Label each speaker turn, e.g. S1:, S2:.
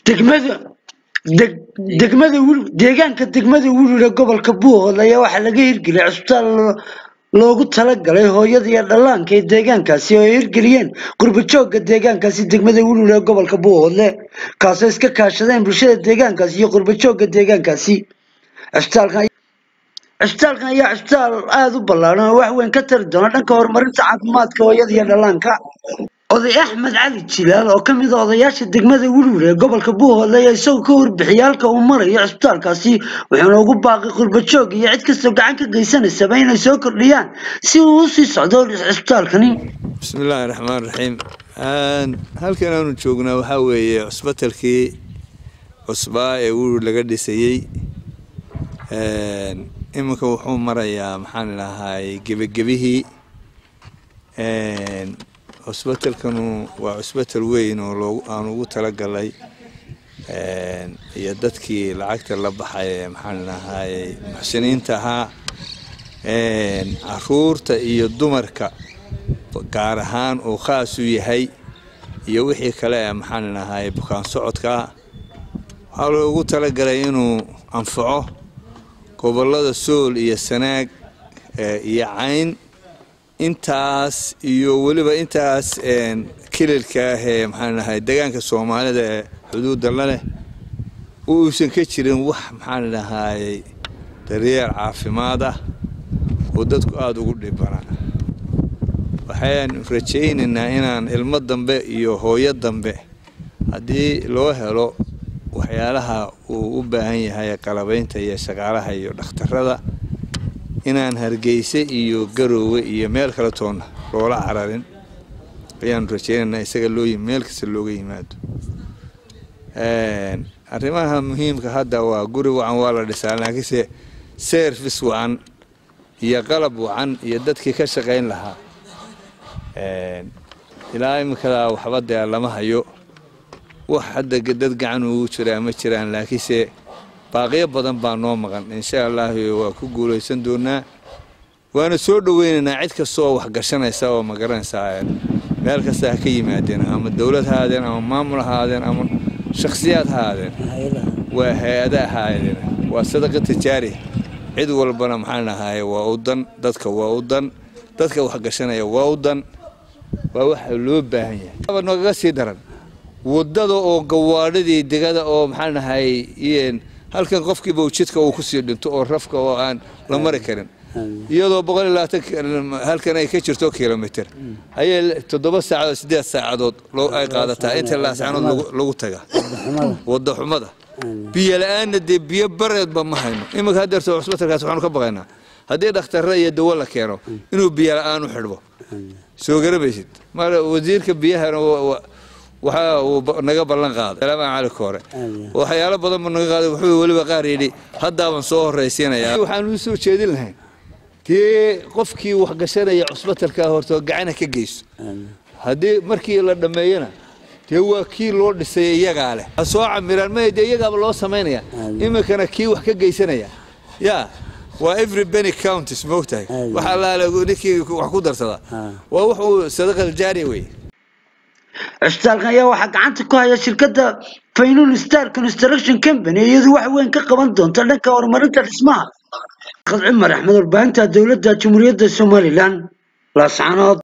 S1: degmada deegaanka degmada Wulule gobolka Buuhood ayaa waxa laga hirgeliyay cusbitaal loogu talagalay hooyada iyo dhallaanka ee deegaankaasi oo ay hirgeliyeen qurbo joogga deegaankaasi degmada Wulule gobolka Buuhood kaas oo iska kaashadeen bulshada deegaankaasi iyo qurbo joogga deegaankaasi cusbitaalkan ayaa cusbitaal aad u ballaaran oo wax weyn ka tari doona dhanka horumarinta caafimaadka hooyada iyo dhallaanka oday Axmed Cali Jilaal oo kamid ah odayaasha degmada Wulule gobolka Buuhood ayaa isagoo ka warbixiyay halka uu marayo cusbitaalkaasi wuxuuna ugu baaqay qurbo joog iyo cid kasta gacan ka geysanaysa inay soo kordhiyaan si uu u sii socdo cusbitaalkani.
S2: Bismillaahi Raxmaani Raxiim. halkan aanu joognaa waxa weeye cusbitaalkii cusbaa ee Wulule laga dhisayay iminka wuxuu marayaa maxaan lahaay gebagabihii cusbitaalkanu waa cusbitaal weyn oo aan ugu talagalay iyo dadkii lacagta la baxay maxaan lahaay muxsiniinta ahaa caruurta iyo dumarka gaar ahaan oo khaas u yahay iyo wixii kale maxaan lahaay bukaan socodka waxaa loogu talagalay inuu anfaco gobollada Sool iyo Sanaag iyo Cayn intaas iyo waliba intaas kililka maxaan lahaay deegaanka Soomaalida ee xuduudda la leh uusan ka jirin wax maxaan lahaay daryeel caafimaad ah oo dadku aad ugu dhibana waxaan rajaynaynaa inaan ilmo dambe iyo hooyo dambe haddii loo helo waxyaalaha uu u baahan yahay qalabaynta iyo shaqaalaha iyo dhakhtarada inaan Hargeysa iyo Garowe iyo meel kale toona loola cararin ayaan rajaynaynaa isaga meel kasta looga yimaado arrimaha muhiimka hadda waa guri wacan waa la dhisaa laakiinse service wacan iyo qalab wacan iyo dadkii ka shaqayn lahaa ilaa imika waxba dee lama hayo wax hadda dad gacan ugu jira ma jiraan laakiinse baaqiyo badan baa noo maqan insha Allah waa ku guuleysan doonaa waana soo dhaweynaynaa cid kasta oo wax gashanaysa oo ma garanaysaa meel kasta ka yimaadeen ama dawlad haadeen ama maamul haadeen ama shakhsiyaad haadeen waa hay'adaha haadeen waa sadaqa tijaari cid walbana maxaan lahaay waa u dan dadka waa u dan dadka wax gashanaya waa u dan waa wax loo baahan yahay nooga sii daran wadada oo gawaadhidii degada oo maxaan lahaay halkan qofkiiba jidka uu ku sii dhinto oo rafka oo aan la mari karin iyadoo 120 halkan ay ka jirto kiiloomitir ayay 7 saacadood 8 saacadood loo ay qaadataa inta la saacadood lagu taga wada xumada biyo la'aan biyo bareedba ma hayno imika hadeerto cusbitaalkaas waxaan ka baqaynaa haddii dhakhtarra iyo dawo la keeno inuu biyo la'aan u xidhbo soo garabaysid mar wasiirka biyaha waxa uu naga ballan qaaday salaam calaykum hore waxyaalo badan ma naga qaaday wuxuu waliba qaar yiri hadda waan soo horeysiinayaa waxaan u soo jeedin lahayn qofkii wax gashanaya cusbitaalka horto gacana ka geyso haddii markii la dhameeyana waa kii loo dhisay iyaga leh soo camiraan ma iyaga loo sameynaya imikana kii wax ka geysanaya waa every penny counts moogtahay waxa la ninkii wax ku darsada waa wuxuu sadaqa jaari weey
S1: cusbitaalkan ayaa waxa gacanta ku haya shirkadda Fainul Star Construction Company iyadoo wax weyn ka qaban doonta dhanka horumarinta dhismaha Cumar Axmed warbaahinta dawladda Jamhuuriyadda Soomaaliland la socod